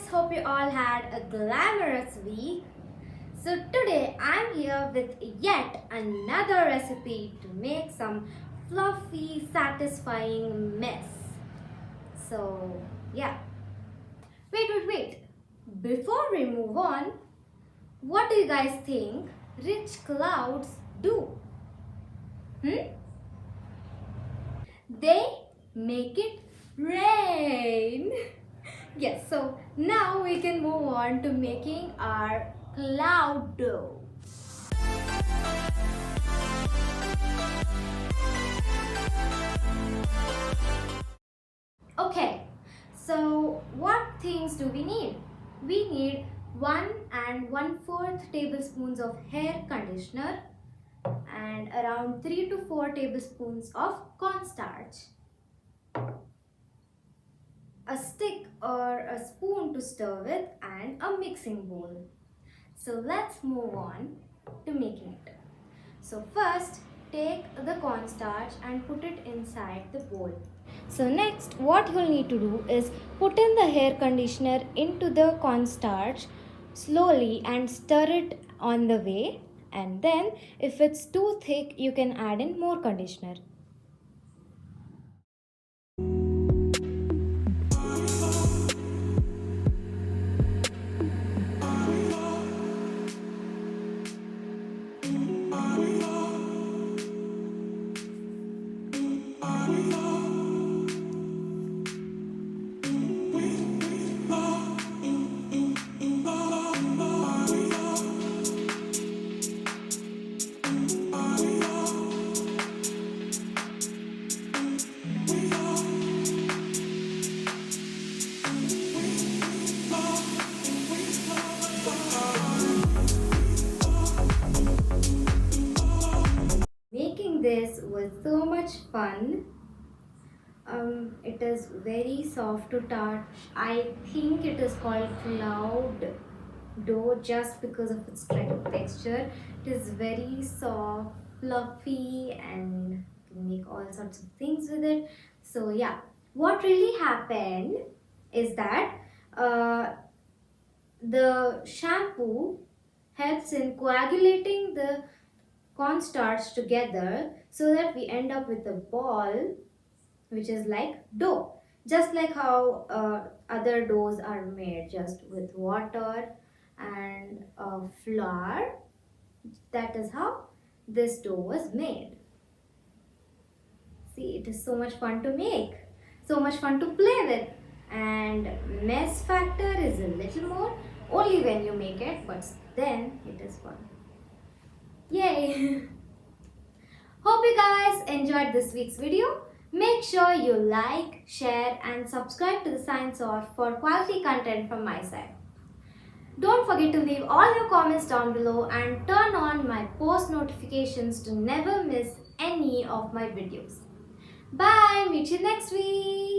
hope you all had a glamorous week. So today I'm here with yet another recipe to make some fluffy, satisfying mess. So yeah, wait. Before we move on, what do you guys think rich clouds do? They make it rain. Yes, so now we can move on to making our cloud dough. Okay, so what things do we need? We need 1 and 1/4 tablespoons of hair conditioner and around 3 to 4 tablespoons of cornstarch, a stick or a spoon to stir with, and a mixing bowl. So let's move on to making it. So first take the cornstarch and put it inside the bowl. So next what you'll need to do is put in the hair conditioner into the cornstarch slowly and stir it on the way, and then if it's too thick you can add in more conditioner. Making this was so much fun. It is very soft to touch. I think it is called cloud dough just because of its texture. It is very soft, fluffy, and you can make all sorts of things with it. So yeah, what really happened is that the shampoo helps in coagulating the cornstarch together so that we end up with a ball which is like dough, just like how other doughs are made, just with water and flour. That is how this dough was made. See, it is so much fun to make, so much fun to play with, and mess factor is a little more only when you make it, but then it is fun. Yay! Hope you guys enjoyed this week's video. Make sure you like, share and subscribe to the Science Orb for quality content from my side. Don't forget to leave all your comments down below and turn on my post notifications to never miss any of my videos. Bye! Meet you next week!